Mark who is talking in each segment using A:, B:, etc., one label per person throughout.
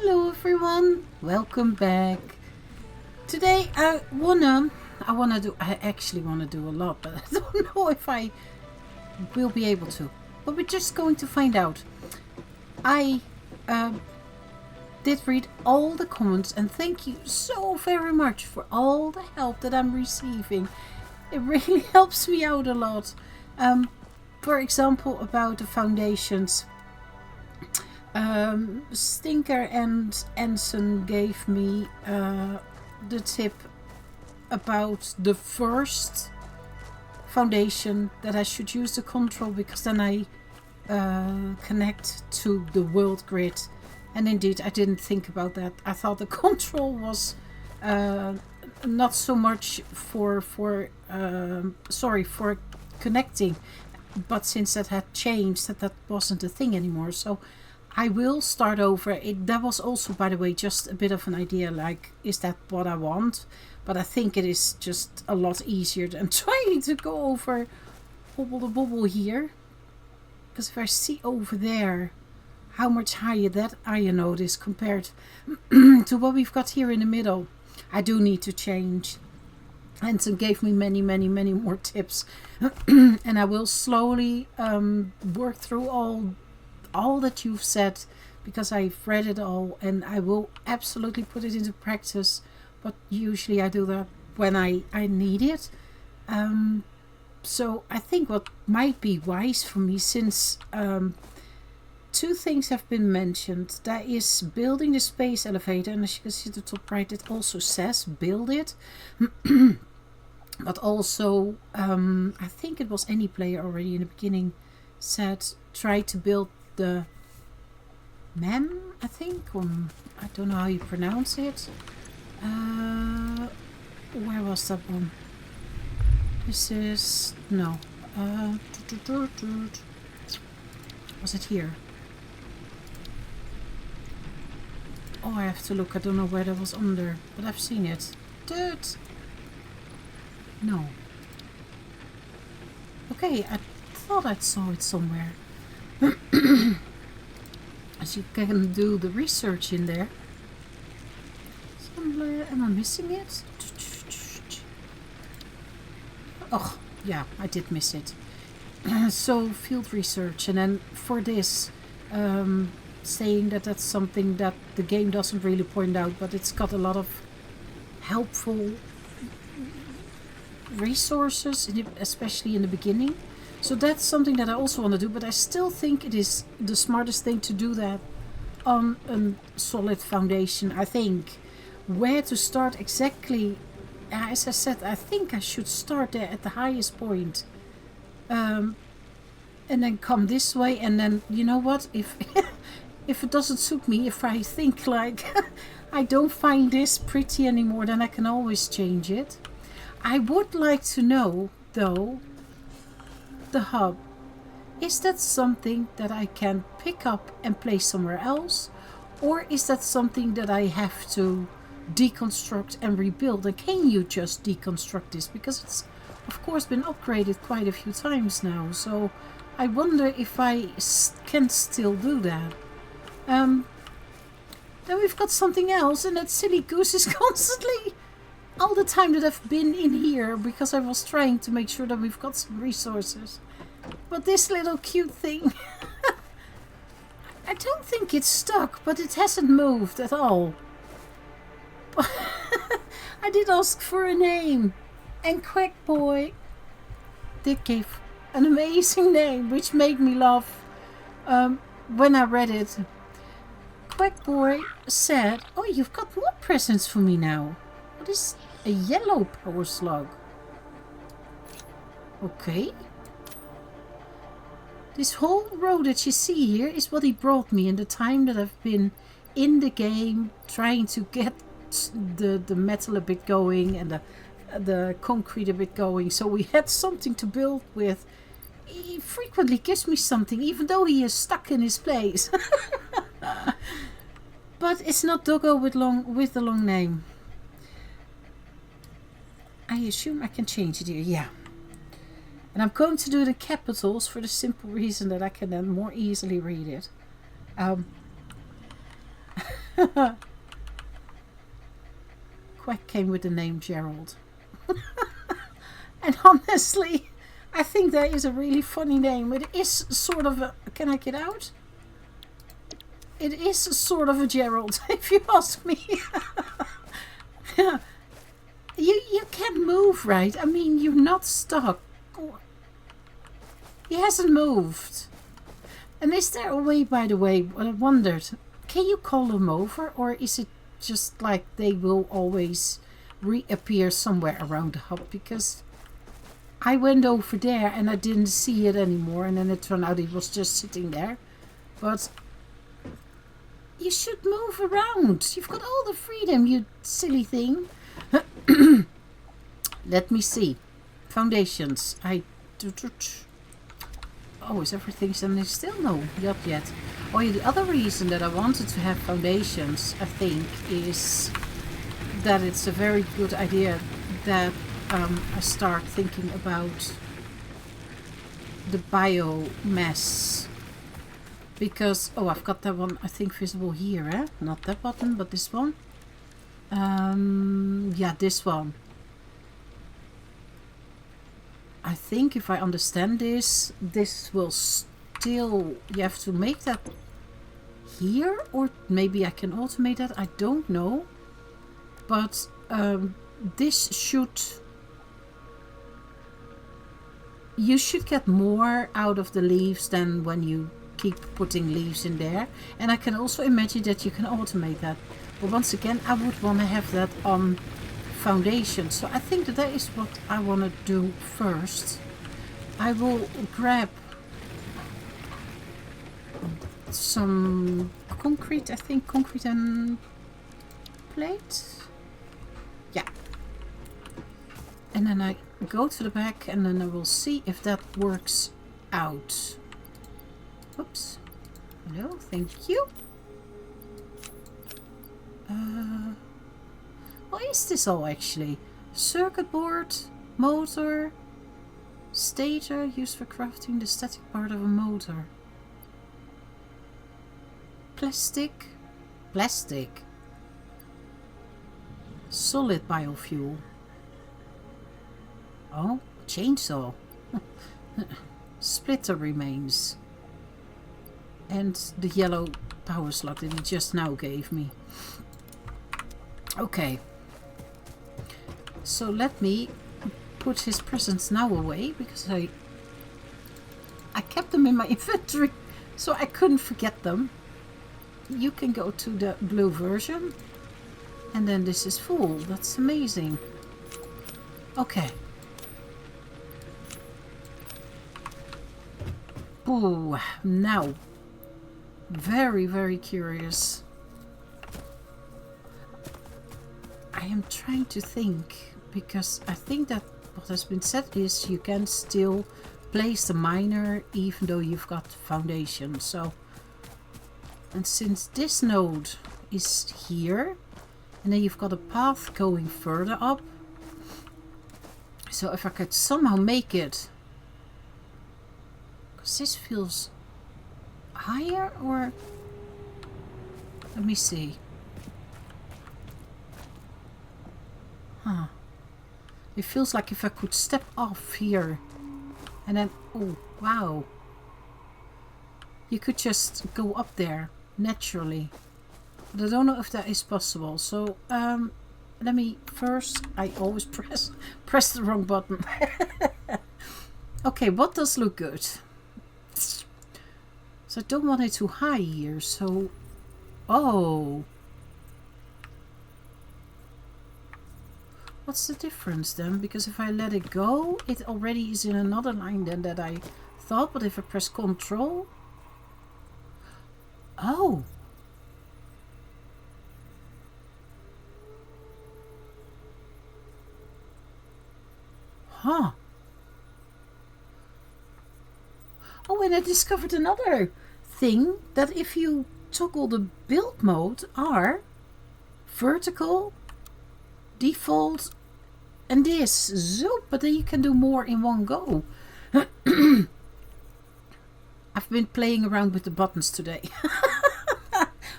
A: Hello everyone, welcome back. Today I actually wanna do a lot, but I don't know if I will be able to. But we're just going to find out. I did read all the comments and thank you so very much for all the help that I'm receiving. It really helps me out a lot. For example, about the foundations. Stinker and Ensign gave me the tip about the first foundation that I should use the control, because then I connect to the world grid. And indeed, I didn't think about that. I thought the control was not so much for connecting, but since that had changed, that wasn't a thing anymore. So I will start over. That was also, by the way, just a bit of an idea, like, is that what I want? But I think it is just a lot easier than trying to go over Hobble the Bobble here. Because if I see over there how much higher that iron node is compared to what we've got here in the middle, I do need to change. Anson gave me many more tips. And I will slowly work through all that you've said, because I've read it all, and I will absolutely put it into practice. But usually I do that when I need it. So I think what might be wise for me, since two things have been mentioned. That is building the space elevator, and as you can see at the top right, it also says build it. But also, I think it was any player already in the beginning said try to build the mem, I think, or I don't know how you pronounce it. Where was that one? This is no. Was it here? Oh, I have to look. I don't know where that was under, but I've seen it. Dude. No. Okay, I thought I saw it somewhere. As you can do the research in there. Somewhere, am I missing it? Oh, yeah, I did miss it. So, field research, and then for this, saying that that's something that the game doesn't really point out, but it's got a lot of helpful resources, especially in the beginning. So that's something that I also want to do, but I still think it is the smartest thing to do that on a solid foundation. I think where to start exactly, as I said, I think I should start there at the highest point, and then come this way, and then, you know what, if if it doesn't suit me, if I think like I don't find this pretty anymore, then I can always change it. I would like to know, though, the hub. Is that something that I can pick up and place somewhere else? Or is that something that I have to deconstruct and rebuild? And can you just deconstruct this? Because it's, of course, been upgraded quite a few times now. So I wonder if I can still do that. Then we've got something else, and that silly goose is constantly, all the time that I've been in here, because I was trying to make sure that we've got some resources. But this little cute thing, I don't think it's stuck, but it hasn't moved at all. I did ask for a name, and Quack Boy did give an amazing name, which made me laugh when I read it. Quack Boy said, "Oh, you've got more presents for me now. What is a yellow power slug?" Okay. This whole row that you see here is what he brought me in the time that I've been in the game, trying to get the metal a bit going and the concrete a bit going. So we had something to build with. He frequently gives me something, even though he is stuck in his place. But it's not Doggo with the long name. I assume I can change it here. Yeah. And I'm going to do it in capitals for the simple reason that I can then more easily read it. Quack came with the name Gerald. And honestly, I think that is a really funny name. It is sort of a... Can I get out? It is sort of a Gerald, if you ask me. You can move, right? I mean, you're not stuck. He hasn't moved. And is there a way, by the way, I wondered, can you call them over? Or is it just like they will always reappear somewhere around the hub? Because I went over there and I didn't see it anymore. And then it turned out it was just sitting there. But you should move around. You've got all the freedom, you silly thing. Let me see. Foundations. Oh, is everything standing still? No, not yet. Oh yeah, the other reason that I wanted to have foundations, I think, is that it's a very good idea that I start thinking about the biomass. Because, oh, I've got that one, I think, visible here, eh? Not that button, but this one. Yeah, this one. I think if I understand this, this will still... You have to make that here? Or maybe I can automate that? I don't know. But this should... You should get more out of the leaves than when you keep putting leaves in there. And I can also imagine that you can automate that. But once again, I would want to have that on foundation. So I think that is what I want to do first. I will grab some concrete, I think concrete and plate. Yeah. And then I go to the back and then I will see if that works out. Oops. Hello, thank you. What is this all actually? Circuit board, motor, stator used for crafting the static part of a motor. Plastic, solid biofuel. Oh, chainsaw. Splitter remains. And the yellow power slot that he just now gave me. Okay. So let me put his presents now away, because I kept them in my inventory so I couldn't forget them. You can go to the blue version. And then this is full. That's amazing. Okay. Ooh, now. Very, very curious. I am trying to think, because I think that what has been said is you can still place the miner even though you've got foundation. So, and since this node is here, and then you've got a path going further up. So if I could somehow make it, because this feels higher, or let me see. Huh. It feels like if I could step off here and then, oh wow, you could just go up there naturally. But I don't know if that is possible. So let me first, I always press the wrong button. Okay, what does look good? So I don't want it too high here, so... Oh! What's the difference then? Because if I let it go, it already is in another line than that I thought. But if I press Ctrl... Oh! Huh! Oh, and I discovered another thing, that if you toggle the build mode R, vertical, default, and this, zoop, but then you can do more in one go. I've been playing around with the buttons today.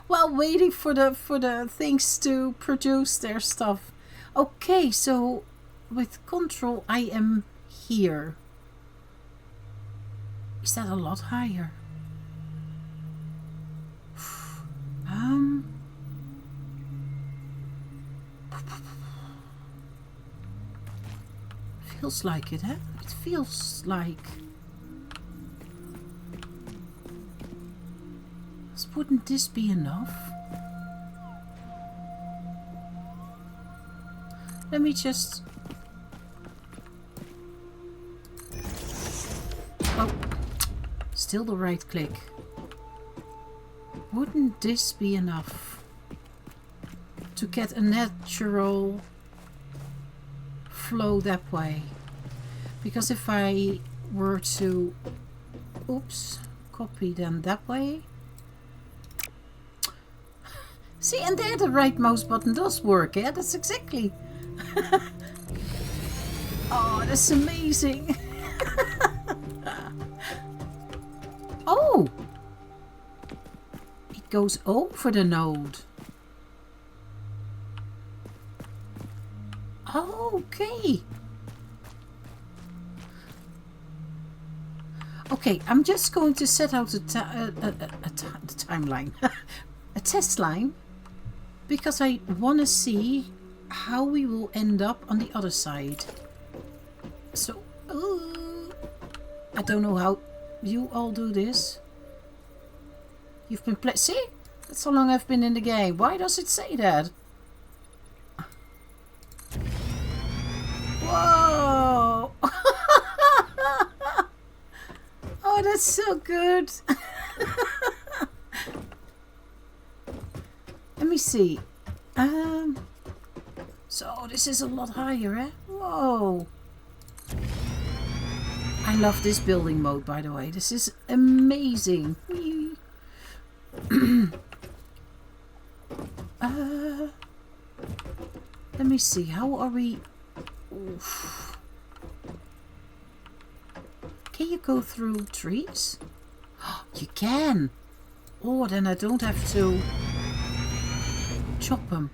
A: While waiting for the things to produce their stuff. Okay, so with control I am here. Is that a lot higher? Feels like it, eh? It feels like... Wouldn't this be enough? Let me just... Oh, still the right click. Wouldn't this be enough to get a natural flow that way? Because if I were to, oops, copy then that way. See, and there the right mouse button does work, yeah? That's exactly. Oh, that's amazing. Oh! It goes over the node. Okay. Okay, I'm just going to set out a timeline. A test line. Because I want to see how we will end up on the other side. So, I don't know how you all do this. You've been see? That's how long I've been in the game. Why does it say that? Whoa! Oh, that's so good. Let me see. So this is a lot higher, eh? Whoa. I love this building mode, by the way. This is amazing. Let me see. How are we... Oof. Can you go through trees? You can. Oh, then I don't have to chop them.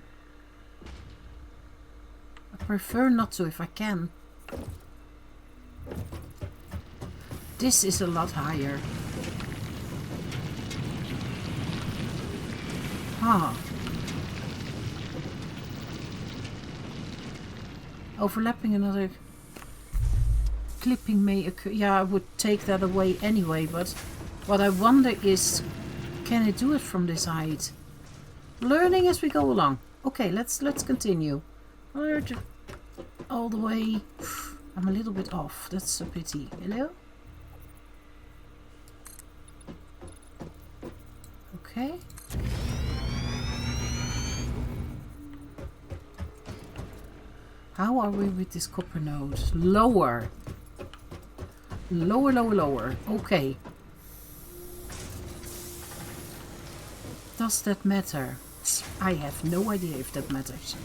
A: I prefer not to if I can. This is a lot higher. Huh. Overlapping another clipping may occur. Yeah, I would take that away anyway, but what I wonder is, can I do it from this height? Learning as we go along. Okay, let's continue. All the way. I'm a little bit off. That's a pity. Hello? Okay. How are we with this copper node? Lower. Lower, lower, lower. Okay. Does that matter? I have no idea if that matters.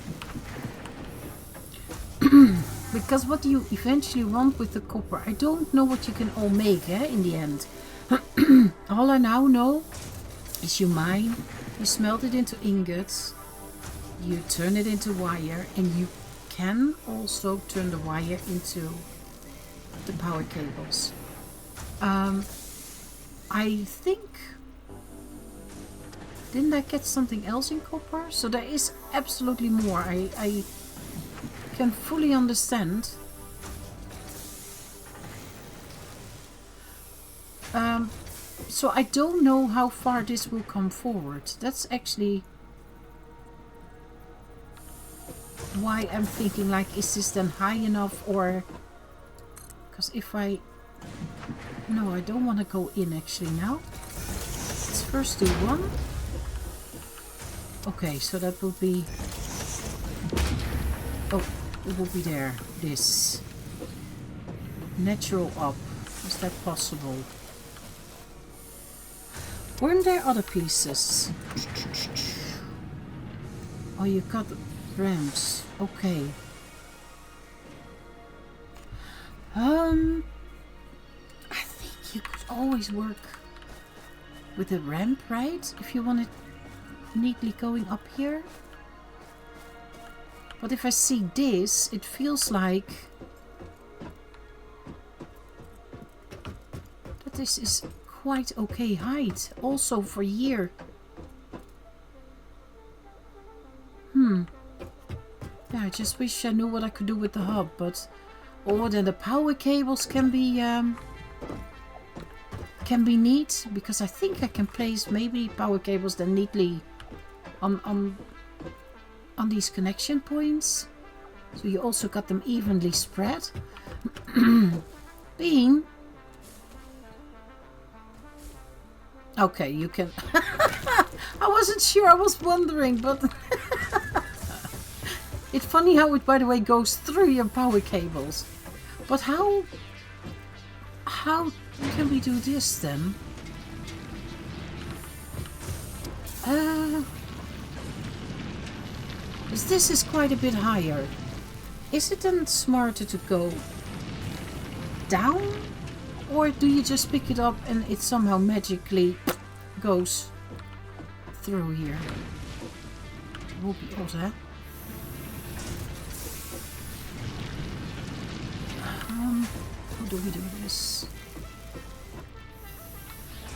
A: Because what do you eventually want with the copper? I don't know what you can all make in the end. All I now know is you mine, you smelt it into ingots, you turn it into wire, and you can also turn the wire into the power cables. I think... Didn't I get something else in copper? So there is absolutely more. I can fully understand. So I don't know how far this will come forward. That's actually why I'm thinking, like, is this then high enough? Or because if I... No, I don't want to go in actually now. Let's first do one. Okay, so that will be... Oh, it will be there. This. Natural up. Is that possible? Weren't there other pieces? Oh, you got ramps. Okay. I think you could always work with a ramp, right? If you wanted neatly going up here. But if I see this, it feels like that this is quite okay height. Also for here. Yeah, I just wish I knew what I could do with the hub, but oh, then the power cables can be neat, because I think I can place maybe power cables then neatly on these connection points. So you also got them evenly spread. Bean. Okay, you can. I wasn't sure, I was wondering, but it's funny how it, by the way, goes through your power cables. But how can we do this then? Because this is quite a bit higher. Is it then smarter to go down? Or do you just pick it up and it somehow magically goes through here? It will be odd, huh? How do we do this?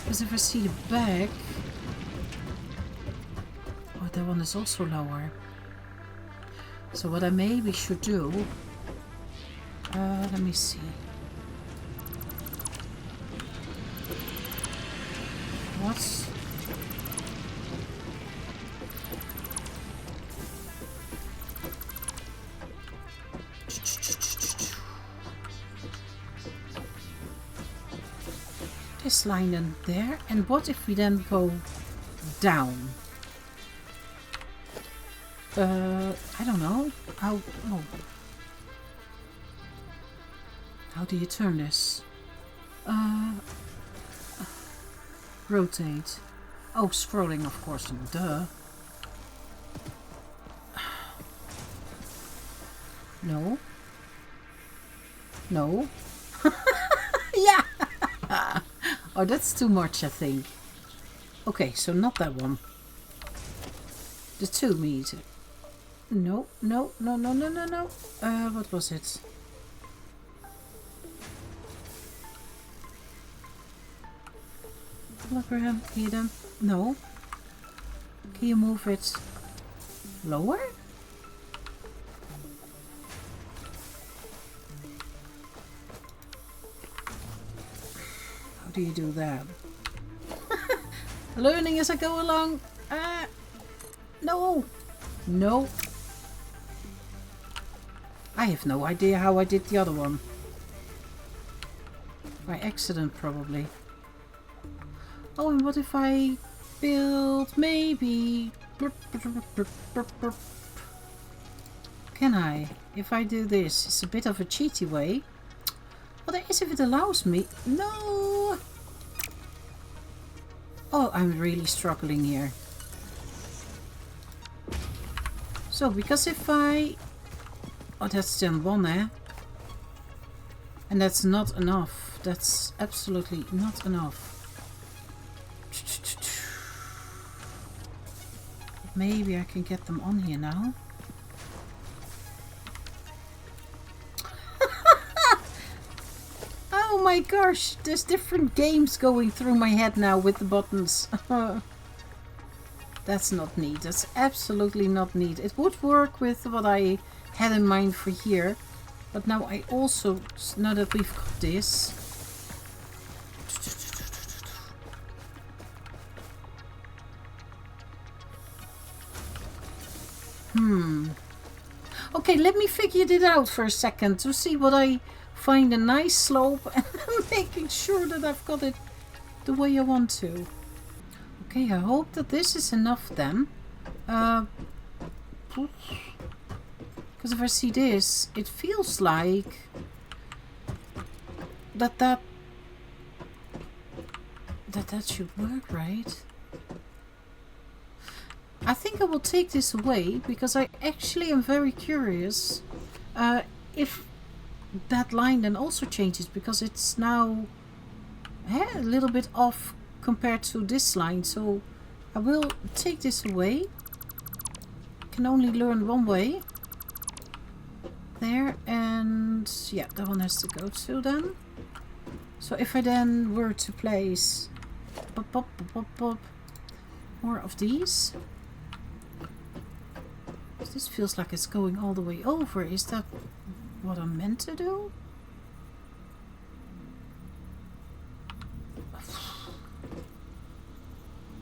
A: Because if I see the back... Oh, that one is also lower. So what I maybe should do... let me see. What? This line in there. And what if we then go down? I don't know. How do you turn this? Rotate. Oh, scrolling, of course. Duh. No. No. Yeah. Oh, that's too much, I think. Okay, so not that one. The 2 meter. No, no, no, no, no, no, no. What was it? Hologram, can you then? No. Can you move it lower? How do you do that? Learning as I go along. No. No. I have no idea how I did the other one. By accident, probably. Oh, and what if I build maybe... Can I? If I do this, it's a bit of a cheaty way. Well, that is if it allows me. No! Oh, I'm really struggling here. So, because if I... Oh, that's Gen 1, eh? And that's not enough. That's absolutely not enough. Maybe I can get them on here now. Oh my gosh, there's different games going through my head now with the buttons. That's not neat. That's absolutely not neat. It would work with what I had in mind for here. But now I also, now that we've got this... Okay, let me figure it out for a second to see what I find a nice slope and making sure that I've got it the way I want to. Okay, I hope that this is enough then. Because if I see this, it feels like that should work, right? I think I will take this away because I actually am very curious if that line then also changes, because it's now a little bit off compared to this line. So I will take this away. Can only learn one way. There, and yeah, that one has to go too then. So if I then were to place more of these. This feels like it's going all the way over. Is that what I'm meant to do?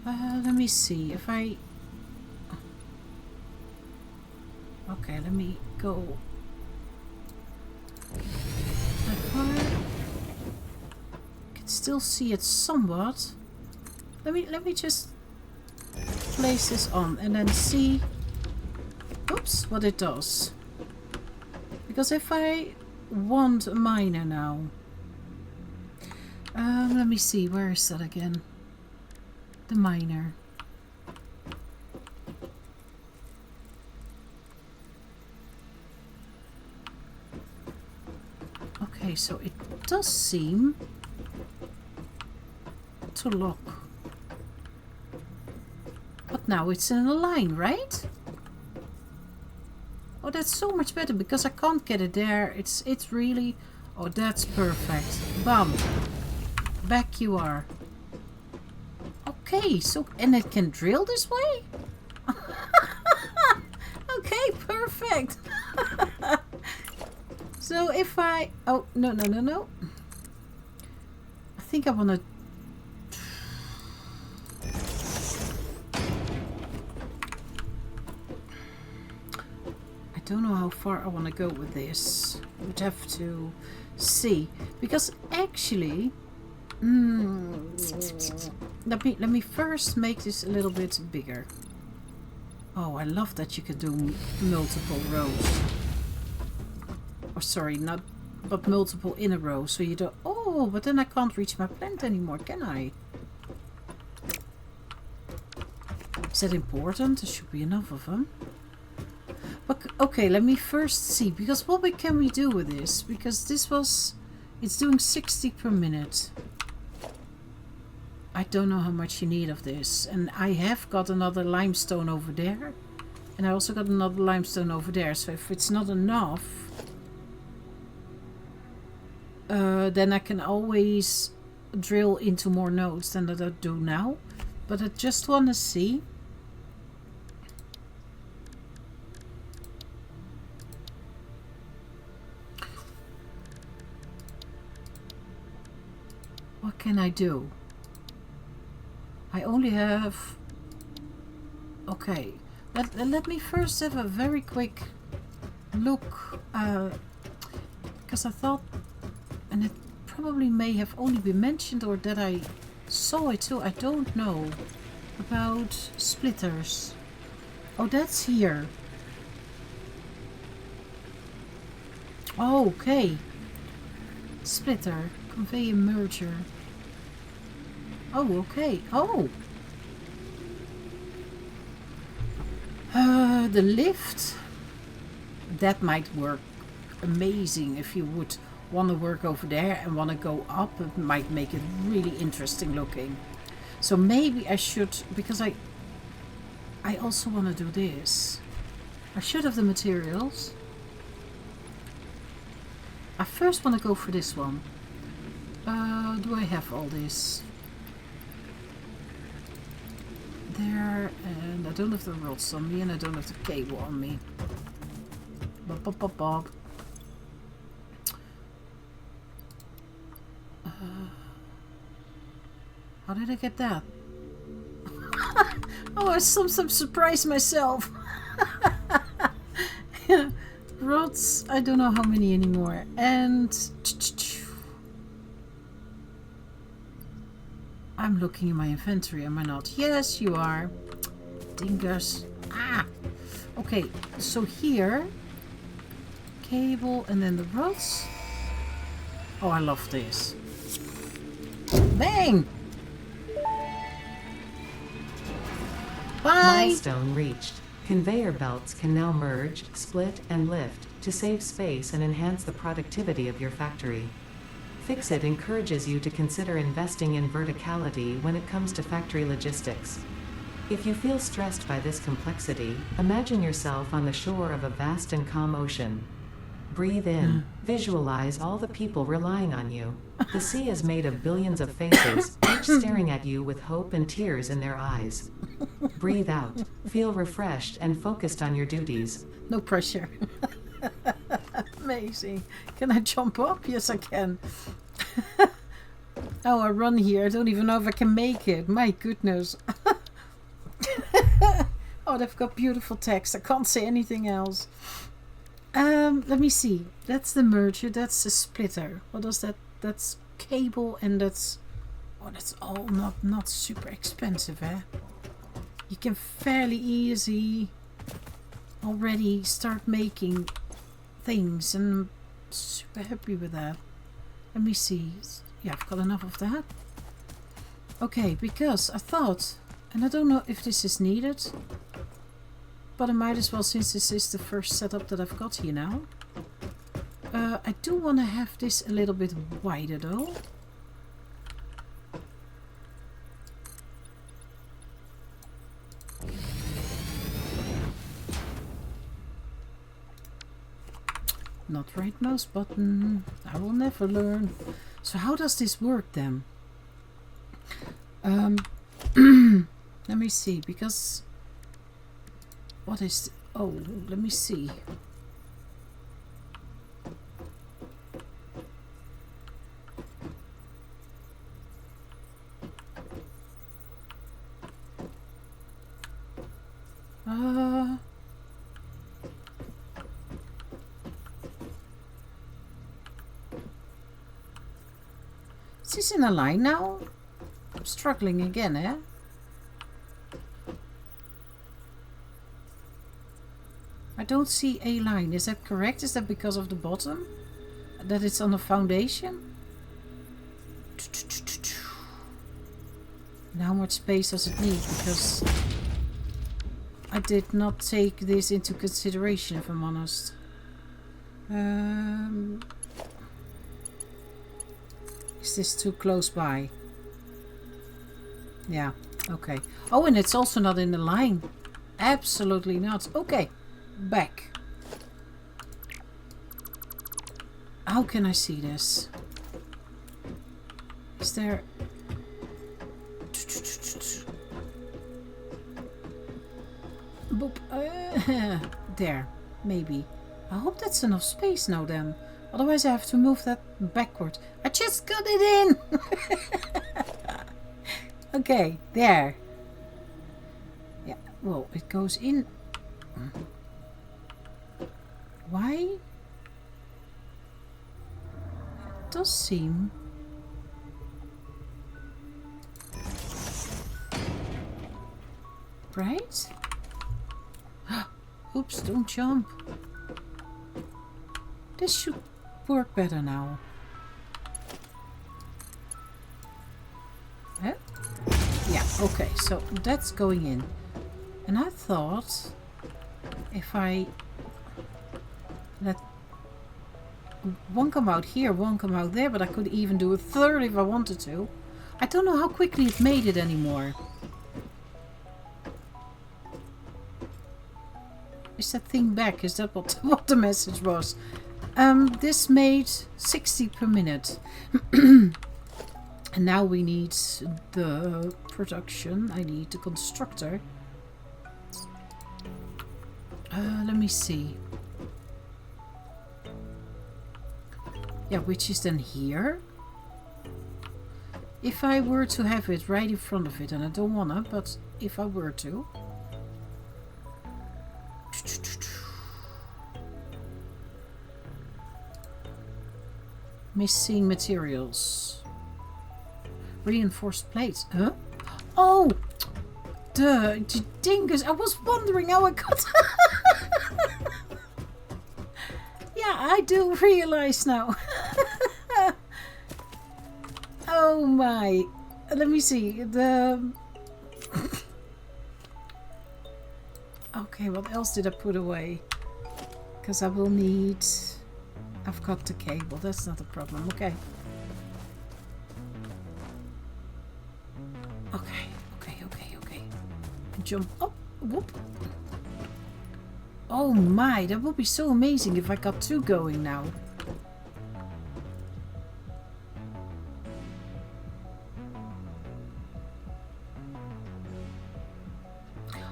A: Let me see if I... Okay, let me go that far. Can still see it somewhat. Let me just place this on and then see, oops, what it does. Because if I want a miner now, let me see, where is that again? The miner. Okay, so it does seem to lock. But now it's in a line, right? Oh, that's so much better because I can't get it there. It's really... Oh, that's perfect. Bam. Back you are. Okay, so... And it can drill this way? Okay, perfect. So if I... Oh, no. I think I want to... I don't know how far I want to go with this. We'd have to see. Because actually... let me first make this a little bit bigger. Oh, I love that you can do multiple rows. Or sorry, not... But multiple in a row. So you don't... Oh, but then I can't reach my plant anymore, can I? Is that important? There should be enough of them. But, okay, let me first see. Because what can we do with this? Because this was... It's doing 60 per minute. I don't know how much you need of this. And I have got another limestone over there. And I also got another limestone over there. So if it's not enough... then I can always drill into more nodes than that I do now. But I just want to see. What can I do? I only have... Okay. Let me first have a very quick look. Because I thought... And it probably may have only been mentioned or that I saw it too. I don't know. About splitters. Oh, that's here. Oh, okay. Splitter. Conveyor merger. Oh, okay. Oh. The lift. That might work amazing if you would want to work over there and want to go up. It might make it really interesting looking. So maybe I should, because I also want to do this. I should have the materials. I first want to go for this one. Do I have all this? There, and I don't have the rods on me, and I don't have the cable on me. Bob. How did I get that? Oh, I sometimes surprise myself. Rods, I don't know how many anymore. And I'm looking in my inventory, am I not? Yes, you are. Dingus. Ah! Okay, so here, cable and then the rods. Oh, I love this. Bang! Bye!
B: Milestone reached. Conveyor belts can now merge, split, and lift to save space and enhance the productivity of your factory. Fixit encourages you to consider investing in verticality when it comes to factory logistics. If you feel stressed by this complexity, imagine yourself on the shore of a vast and calm ocean. Breathe in. Visualize all the people relying on you. The sea is made of billions of faces, each staring at you with hope and tears in their eyes. Breathe out. Feel refreshed and focused on your duties.
A: No pressure. Amazing. Can I jump up? Yes, I can. Oh, I run here. I don't even know if I can make it. My goodness. Oh, they've got beautiful text. I can't say anything else. Let me see. That's the merger. That's the splitter. What is that? That's cable, and that's... Oh, that's all not super expensive, eh? You can fairly easy already start making things, and I'm super happy with that. Let me see. Yeah, I've got enough of that. Okay, because I thought, and I don't know if this is needed, but I might as well, since this is the first setup that I've got here now. I do want to have this a little bit wider though. Not right mouse button. I will never learn. So how does this work then? Let me see, because what is... Oh, let me see. Is this in a line now? I'm struggling again, eh? I don't see a line. Is that correct? Is that because of the bottom? That it's on the foundation? And how much space does it need? Because I did not take this into consideration, if I'm honest. Is this too close by? Yeah, okay. Oh, and it's also not in the line. Absolutely not. Okay, back. How can I see this? Is there... Boop. There, maybe. I hope that's enough space now then. Otherwise I have to move that backward. I just got it in! Okay, there. Yeah, well, it goes in. Why? It does seem... Right? Oops, don't jump. This should work better now. Eh? Yeah, okay, so that's going in. And I thought if I let one come out here, one come out there, but I could even do a third if I wanted to. I don't know how quickly it made it anymore. Is that thing back? Is that what the message was? This made 60 per minute. And now we need the production. I need the constructor. Let me see. Yeah, which is then here. If I were to have it right in front of it, and I don't wanna, but if I were to. Missing materials. Reinforced plates. Huh? Oh! The dingus. I was wondering how I got... Yeah, I do realize now. Oh my. Let me see. The... Okay, what else did I put away? Because I will need... I've got the cable. That's not a problem. Okay. Okay. jump up. Whoop. Oh my, that would be so amazing if I got 2 going now.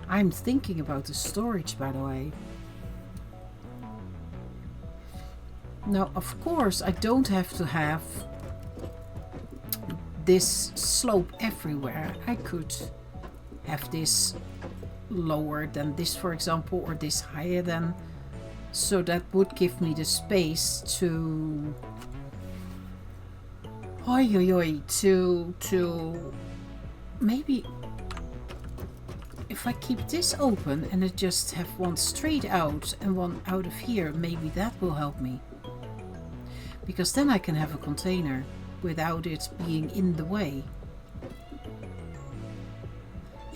A: I'm thinking about the storage, by the way. Now, of course, I don't have to have this slope everywhere. I could have this lower than this, for example, or this higher than. So that would give me the space to... to maybe... If I keep this open and I just have one straight out and one out of here, maybe that will help me. Because then I can have a container without it being in the way.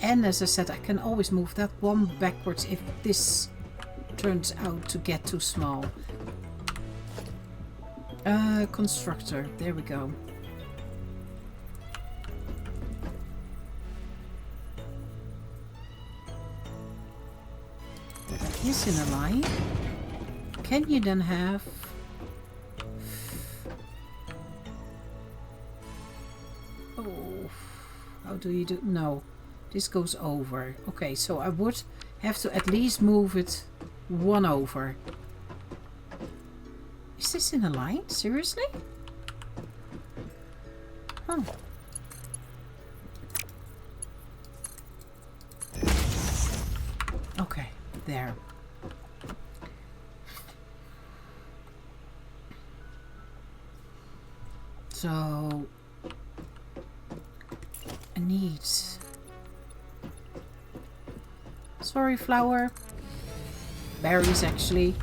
A: And as I said, I can always move that one backwards if this turns out to get too small. Constructor, there we go. That is in a line. Can you then have... Oh, how do you do... No, this goes over. Okay, so I would have to at least move it 1 over. Is this in a line? Seriously? Oh. Okay, there. So I need... Sorry, flower. Berries, actually.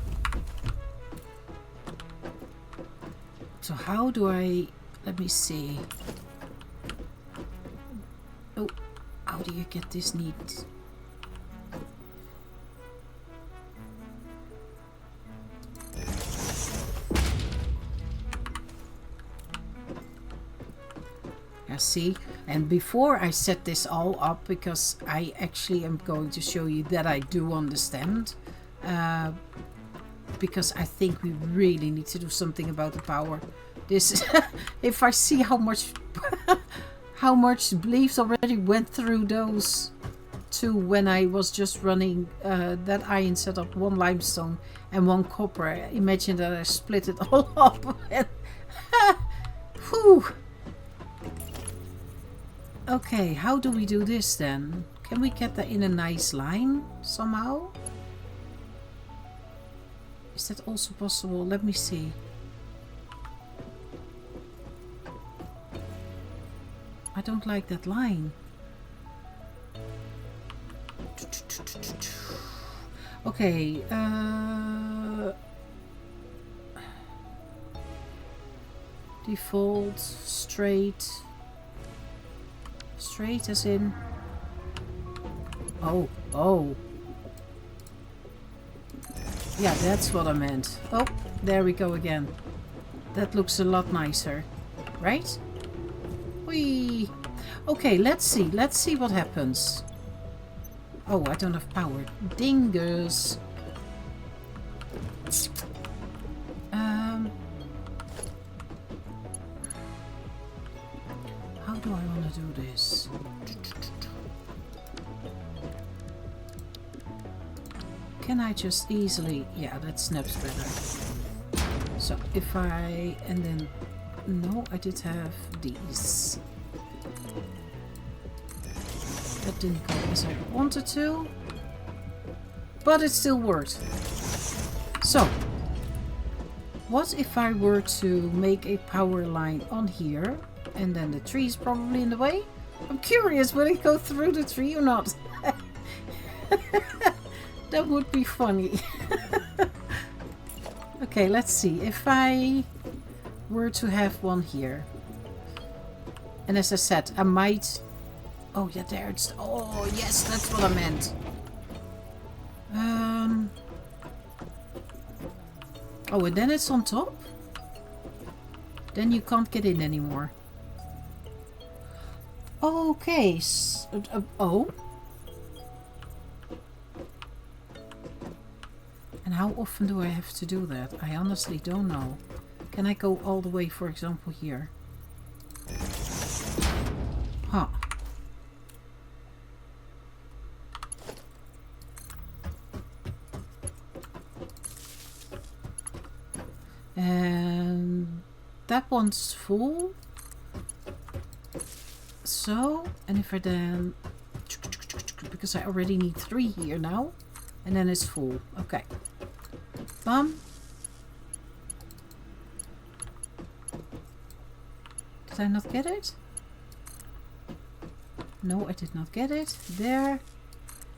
A: So how do I... Let me see. Oh, how do you get this neat? See, and before I set this all up, because I actually am going to show you that I do understand, because I think we really need to do something about the power. This if I see how much how much leaves already went through those 2 when I was just running that iron setup, 1 limestone and 1 copper. Imagine that I split it all up and whew. Okay, how do we do this then? Can we get that in a nice line somehow? Is that also possible? Let me see. I don't like that line. Okay, default, straight. Straight as in... Oh, oh. Yeah, that's what I meant. Oh, there we go again. That looks a lot nicer. Right? Whee! Okay, let's see. Let's see what happens. Oh, I don't have power. Dingus. How do I want to do this? Can I just easily... Yeah, that snaps better. So if I... And then... No, I did have these. That didn't go as I wanted to. But it still worked. So... What if I were to make a power line on here? And then the tree is probably in the way. I'm curious, will it go through the tree or not? That would be funny. Okay, let's see. If I were to have one here. And as I said, I might... Oh, yeah, there it's... Oh, yes, that's what I meant. Oh, and then it's on top? Then you can't get in anymore. Okay. Oh. And how often do I have to do that? I honestly don't know. Can I go all the way, for example, here? Huh. And that one's full. So, and if I then... Because I already need 3 here now. And then it's full. Okay. Bam. Did I not get it? No, I did not get it. There.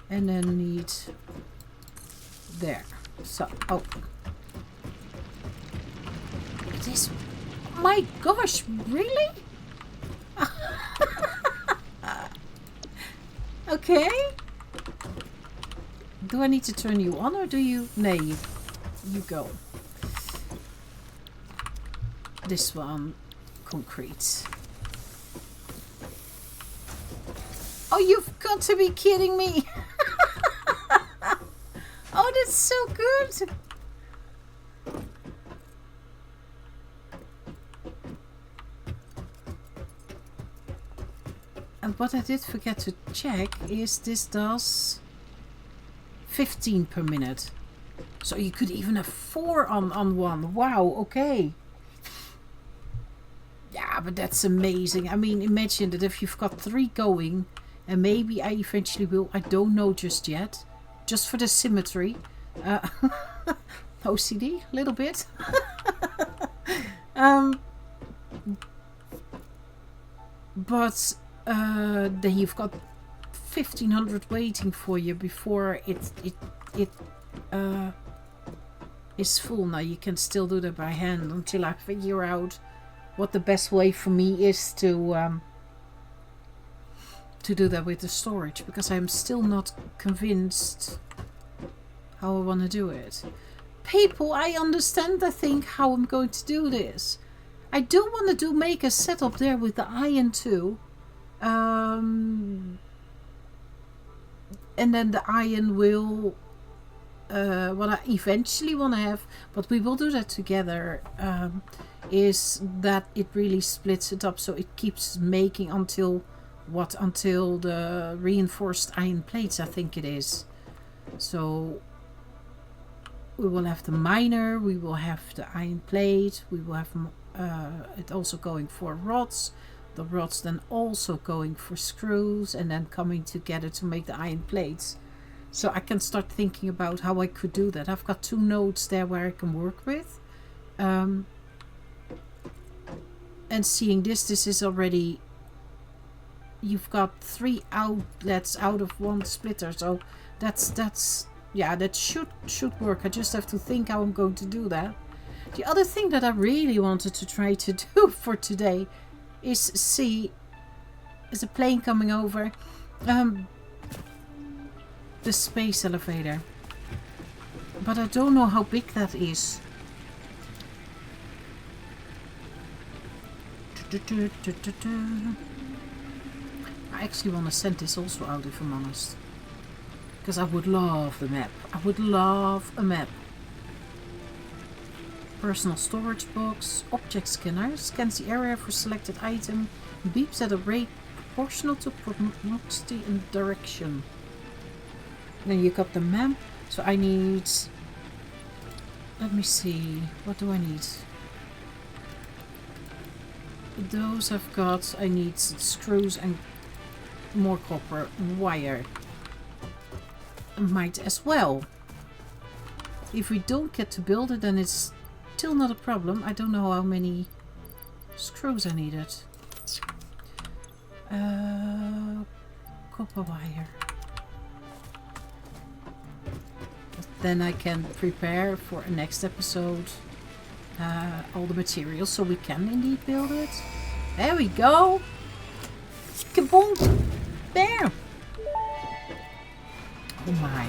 A: And then need... There. So, oh. It is... My gosh, really? Okay. Do I need to turn you on or do you... No, you go. This one, concrete. Oh, you've got to be kidding me. Oh, that's so good. And what I did forget to check is this does 15 per minute. So you could even have 4 on one. Wow, okay. Yeah, but that's amazing. I mean, imagine that if you've got 3 going, and maybe I eventually will, I don't know just yet. Just for the symmetry. OCD, a little bit. But then you've got 1500 waiting for you before it is full. Now you can still do that by hand until I figure out what the best way for me is to do that with the storage, because I'm still not convinced how I want to do it. People, I understand, I think, how I'm going to do this. I do want to make a setup there with the iron too. And then the iron will what I eventually want to have, but we will do that together, is that it really splits it up, so it keeps making until the reinforced iron plates, I think it is. So we will have the miner, we will have the iron plate, we will have it also going for rods, the rods then also going for screws, and then coming together to make the iron plates. So I can start thinking about how I could do that. I've got 2 nodes there where I can work with. And seeing this is already... You've got 3 outlets out of 1 splitter. So that's yeah, that should work. I just have to think how I'm going to do that. The other thing that I really wanted to try to do for today is see... Is a plane coming over? The space elevator, but I don't know how big that is. I actually want to send this also out, if I'm honest, because I would love the map. I would love a map. Personal storage box, object scanner, scans the area for selected item, beeps at a rate proportional to proximity and direction. Then you got the map, so I need... Let me see, what do I need? Those I've got. I need screws and more copper wire. Might as well. If we don't get to build it, then it's still not a problem. I don't know how many screws I needed. Copper wire. Then I can prepare for a next episode all the materials, so we can indeed build it. There we go. Kaboom! There. Oh my.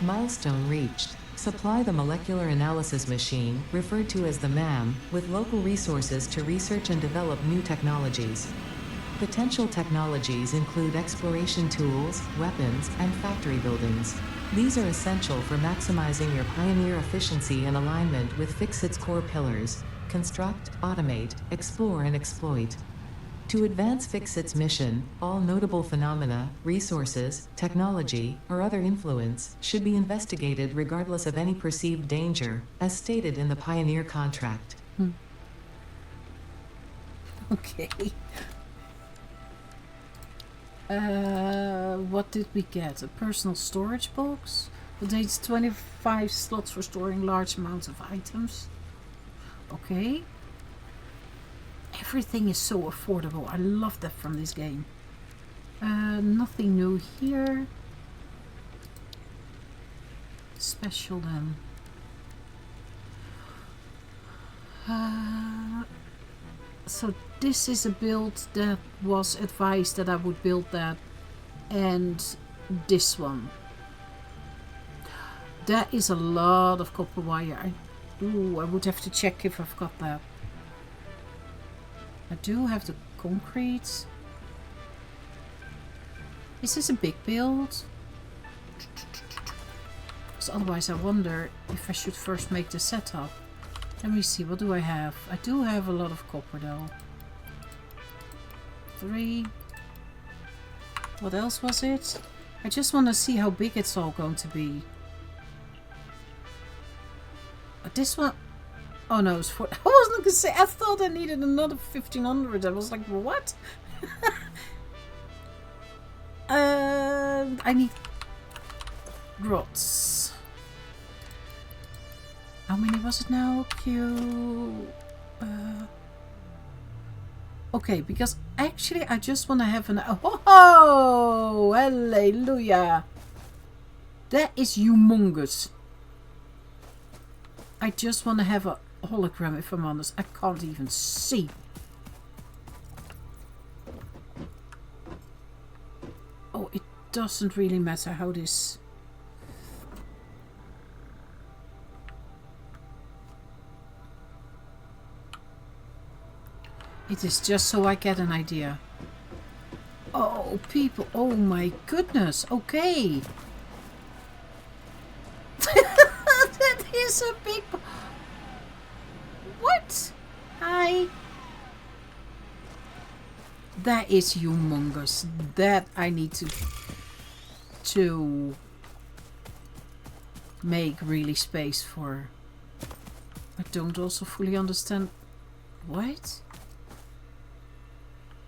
B: Milestone reached. Supply the molecular analysis machine, referred to as the MAM, with local resources to research and develop new technologies. Potential technologies include exploration tools, weapons, and factory buildings. These are essential for maximizing your Pioneer efficiency and alignment with Fixit's core pillars: construct, automate, explore, and exploit. To advance Fixit's mission, all notable phenomena, resources, technology, or other influence should be investigated regardless of any perceived danger, as stated in the Pioneer contract.
A: Okay. What did we get? A personal storage box. Contains 25 slots for storing large amounts of items. Okay. Everything is so affordable. I love that from this game. Nothing new here. Special then. So this is a build that was advised that I would build that, and this one. That is a lot of copper wire. I would have to check if I've got that. I do have the concrete. Is this a big build? Because otherwise I wonder if I should first make the setup. Let me see, what do I have? I do have a lot of copper though. 3. What else was it? I just want to see how big it's all going to be. This one... Oh no, it's 4... I wasn't going to say... I thought I needed another 1500. I was like, what? I need... rods. How many was it now? Okay, because actually I just want to have an... Oh, hallelujah. That is humongous. I just want to have a hologram, if I'm honest. I can't even see. Oh, it doesn't really matter how this... It is just so I get an idea. Oh, people. Oh my goodness. Okay. That is a big... What? Hi. That is humongous. That I need to make really space for. I don't also fully understand. What?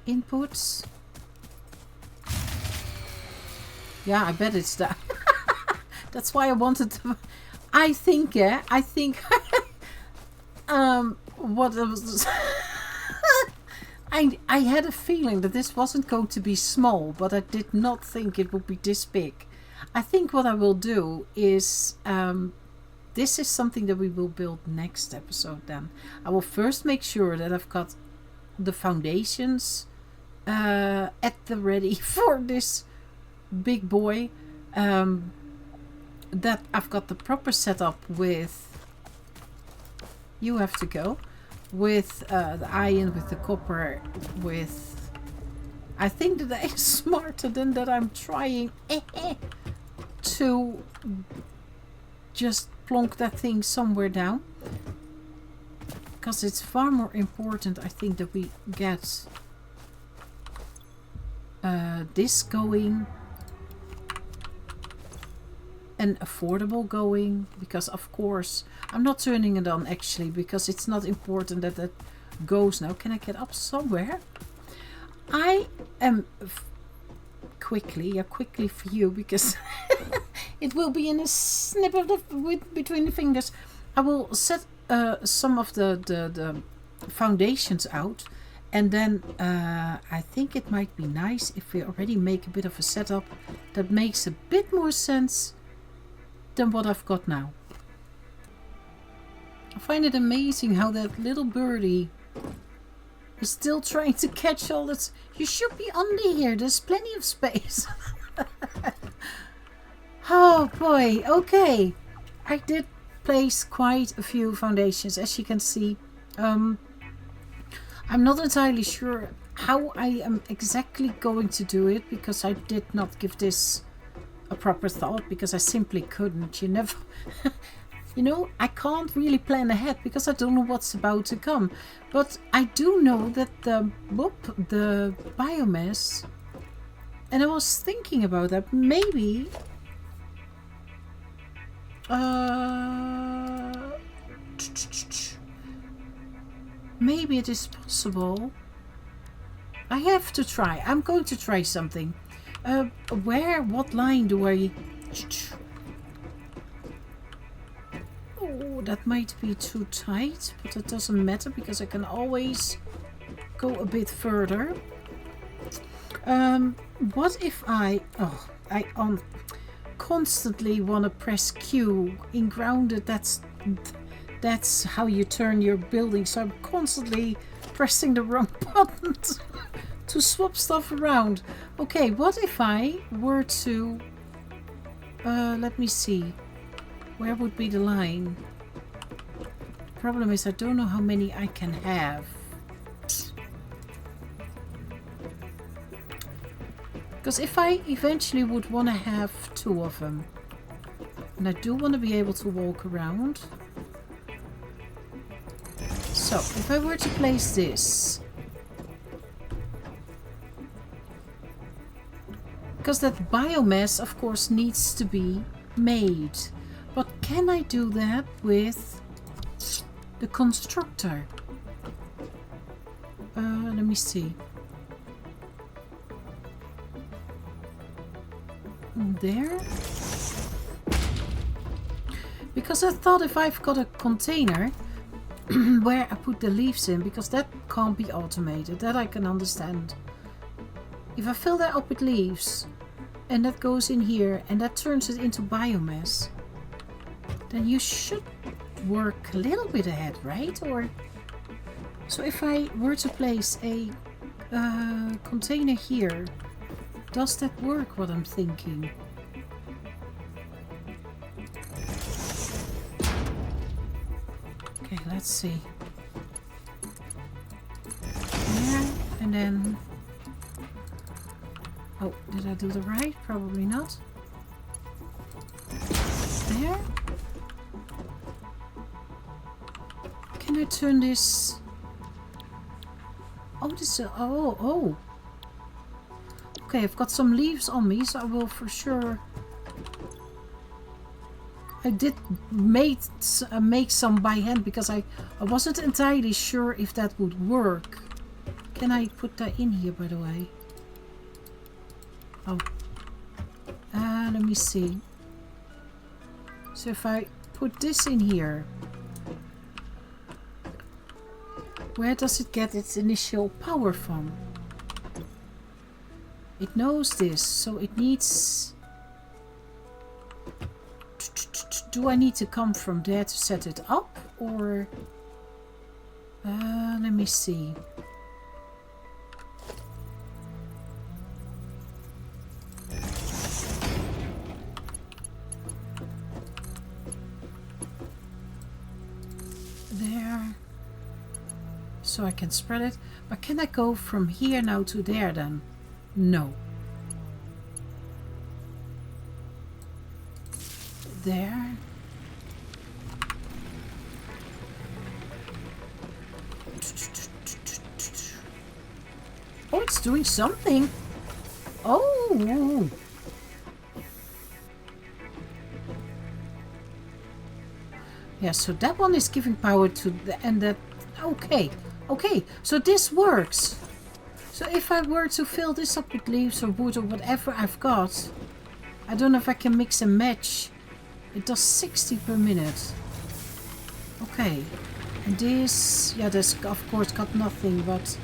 A: Inputs? Yeah, I bet it's that. That's why I wanted to... I think what I was... I had a feeling that this wasn't going to be small, but I did not think it would be this big. I think what I will do is... this is something that we will build next episode then. I will first make sure that I've got the foundations at the ready for this big boy. That I've got the proper setup with... You have to go. With the iron, with the copper, with... I think that I am smarter than that I'm trying to just plonk that thing somewhere down. Because it's far more important, I think, that we get this going. And affordable going, because of course I'm not turning it on actually, because it's not important that that goes now. Can I get up somewhere? I am quickly for you, because it will be in a snip of the between the fingers. I will set some of the foundations out, and then I think it might be nice if we already make a bit of a setup that makes a bit more sense than what I've got now. I find it amazing how that little birdie is still trying to catch all that. You should be under here. There's plenty of space. Oh boy. Okay. I did place quite a few foundations, as you can see. I'm not entirely sure how I am exactly going to do it, because I did not give this a proper thought because I simply couldn't. You never, you know, I can't really plan ahead because I don't know what's about to come. But I do know that the biomass, and I was thinking about that, maybe maybe it is possible. I have to try. I'm going to try something. What line do I... Oh, that might be too tight, but it doesn't matter because I can always go a bit further. What if I constantly want to press Q in grounded? That's how you turn your building. So I'm constantly pressing the wrong button to swap stuff around. Okay, what if I were to let me see, where would be the line? The problem is I don't know how many I can have. Because if I eventually would want to have 2 of them, and I do want to be able to walk around. So if I were to place this, because that biomass of course needs to be made, but can I do that with the constructor? Let me see. There, because I thought if I've got a container where I put the leaves in, because that can't be automated, that I can understand. If I fill that up with leaves and that goes in here and that turns it into biomass, then you should work a little bit ahead, right? Or so if I were to place a container here, does that work, what I'm thinking? Okay, let's see. There, and then... Oh, did I do the right? Probably not. There. Can I turn this... Oh, this... Oh. Okay, I've got some leaves on me, so I will for sure... I did make some by hand because I wasn't entirely sure if that would work. Can I put that in here, by the way? Oh. Let me see. So if I put this in here, where does it get its initial power from? It knows this, so it needs... Do I need to come from there to set it up, or... let me see. There. So I can spread it. But can I go from here now to there then? No. There. Oh, it's doing something. Oh. Yeah, so that one is giving power to the... And that... Okay. Okay, so this works. So if I were to fill this up with leaves or wood or whatever I've got, I don't know if I can mix and match. It does 60 per minute. Okay. And this... Yeah, this of course got nothing, but...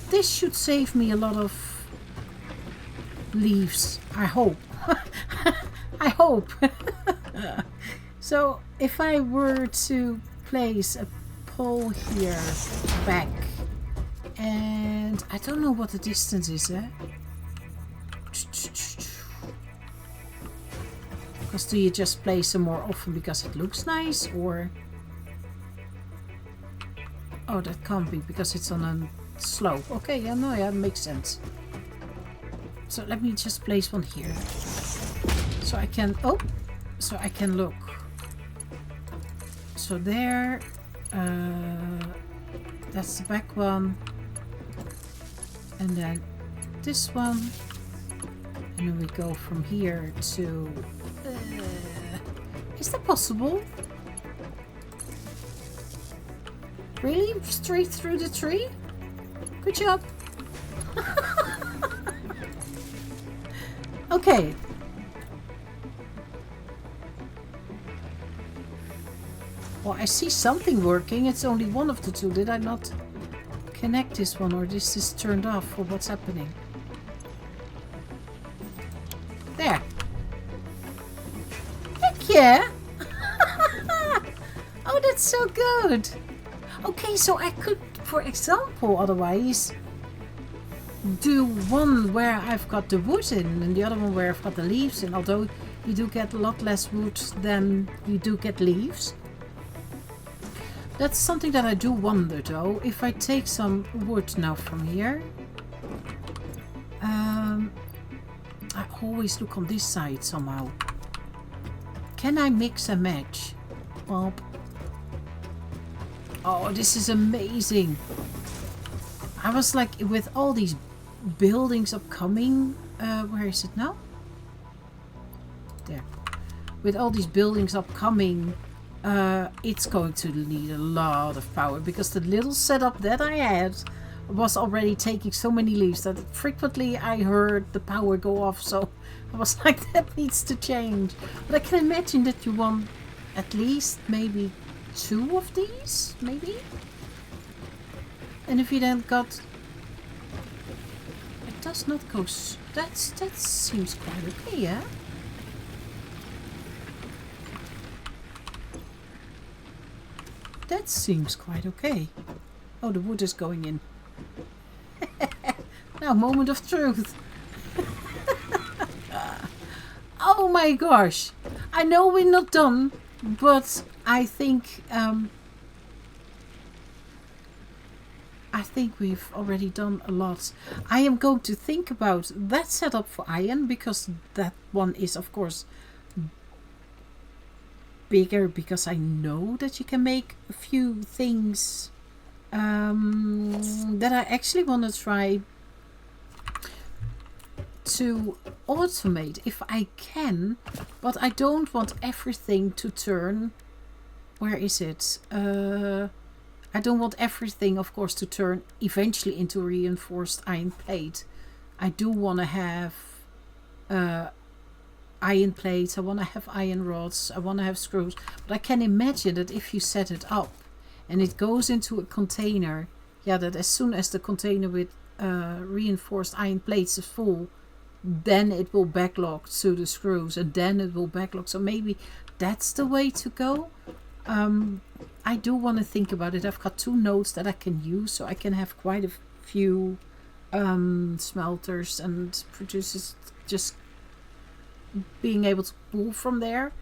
A: This should save me a lot of leaves. I hope. I hope. So if I were to place a pole here back, and I don't know what the distance is, eh? Because do you just place them more often because it looks nice, or... Oh, that can't be because it's on a slope. Okay, yeah, no, yeah, it makes sense. So let me just place one here. So I can, oh, so I can look. So there, that's the back one. And then this one. And then we go from here to, is that possible? Really? Straight through the tree? Good job. Okay. Well, I see something working. It's only one of the two. Did I not connect this one, or this is turned off, or what's happening? There. Heck yeah. Oh, that's so good. Okay, so I could, for example, otherwise do one where I've got the wood in and the other one where I've got the leaves in, although you do get a lot less wood than you do get leaves. That's something that I do wonder though. If I take some wood now from here, I always look on this side somehow. Can I mix and match? Well, oh, this is amazing. I was like, with all these buildings upcoming, where is it now? There. With all these buildings upcoming, it's going to need a lot of power, because the little setup that I had was already taking so many leaves that frequently I heard the power go off, so I was like, that needs to change. But I can imagine that you want at least maybe 2 of these, maybe? And if you then got... It does not go... That seems quite okay, yeah? That seems quite okay. Oh, the wood is going in. Now, moment of truth. Oh my gosh. I know we're not done, but I think we've already done a lot. I am going to think about that setup for iron, because that one is of course bigger, because I know that you can make a few things that I actually want to try to automate if I can, but I don't want everything to turn. Where is it? I don't want everything, of course, to turn eventually into reinforced iron plate. I do want to have iron plates, I want to have iron rods, I want to have screws. But I can imagine that if you set it up and it goes into a container, yeah, that as soon as the container with reinforced iron plates is full, then it will backlog to the screws, and then it will backlog. So maybe that's the way to go. I do want to think about it. I've got 2 nodes that I can use, so I can have quite a few smelters and producers, just being able to pull from there.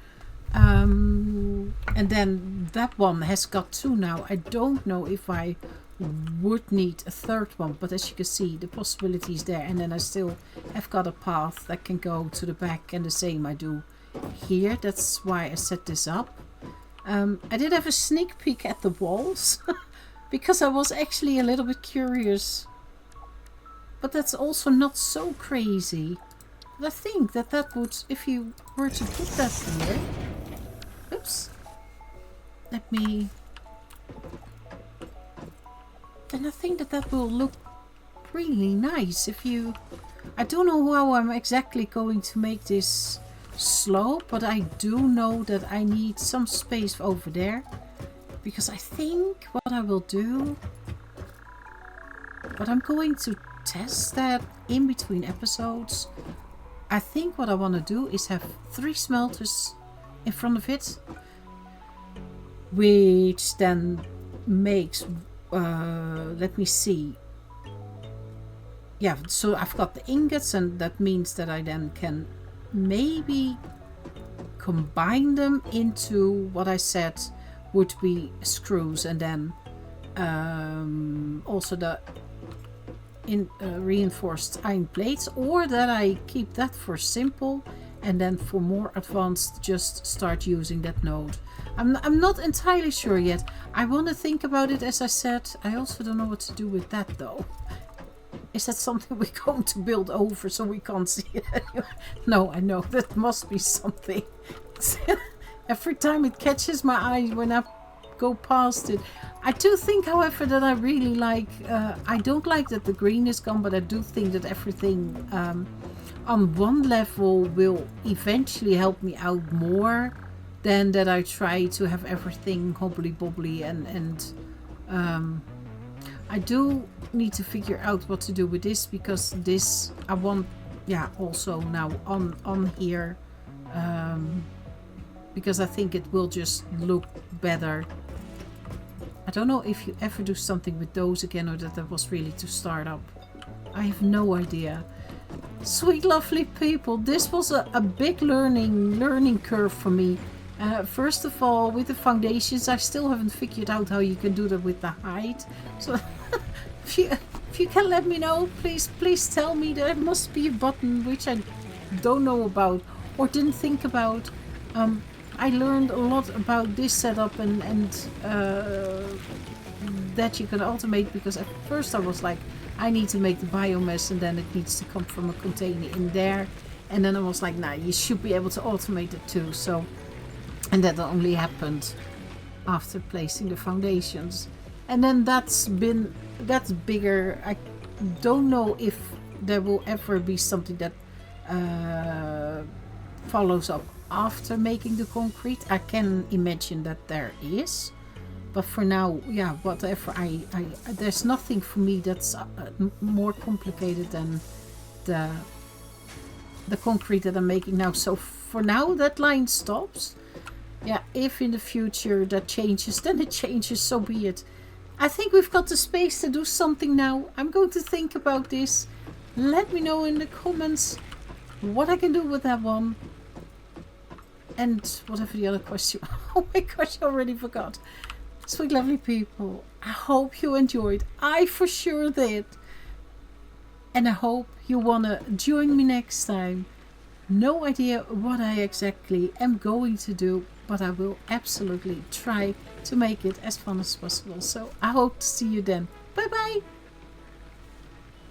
A: And then that one has got 2 now. I don't know if I would need a 3rd one, but as you can see, the possibility is there. And then I still have got a path that can go to the back, and the same I do here. That's why I set this up. I did have a sneak peek at the walls because I was actually a little bit curious, but that's also not so crazy. But I think that that would, if you were to put that here, oops, let me, then I think that that will look really nice. If you, I don't know how I'm exactly going to make this slope, but I do know that I need some space over there, because I think what I will do, but I'm going to test that in between episodes. I think what I want to do is have 3 smelters in front of it, which then makes let me see, yeah, so I've got the ingots, and that means that I then can maybe combine them into what I said would be screws, and then also the in reinforced iron plates, or that I keep that for simple and then for more advanced just start using that node. I'm not entirely sure yet. I want to think about it, as I said. I also don't know what to do with that though. Is that something we're going to build over so we can't see it anyway? No, I know that must be something. Every time it catches my eye when I go past it. I do think, however, that I really like, I don't like that the green is gone, but I do think that everything on one level will eventually help me out more than that I try to have everything hobbly bobbly, and I do need to figure out what to do with this, because this I want, yeah, also now on here, because I think it will just look better. I don't know if you ever do something with those again, or that was really to start up. I have no idea. Sweet lovely people, this was a big learning curve for me. First of all, with the foundations, I still haven't figured out how you can do that with the height. So if you can let me know, please tell me. There must be a button which I don't know about or didn't think about. I learned a lot about this setup and that you can automate, because at first I was like, I need to make the biomass and then it needs to come from a container in there. And then I was like, nah, you should be able to automate it too. So, and that only happened after placing the foundations. And then that's bigger. I don't know if there will ever be something that follows up after making the concrete. I can imagine that there is. But for now, yeah, whatever. I there's nothing for me that's more complicated than the concrete that I'm making now. So for now, that line stops. Yeah, if in the future that changes, then it changes, so be it. I think we've got the space to do something now. I'm going to think about this. Let me know in the comments what I can do with that one. And whatever the other question. Oh my gosh, I already forgot. Sweet lovely people, I hope you enjoyed. I for sure did. And I hope you wanna join me next time. No idea what I exactly am going to do, but I will absolutely try to make it as fun as possible. So I hope to see you then. Bye bye.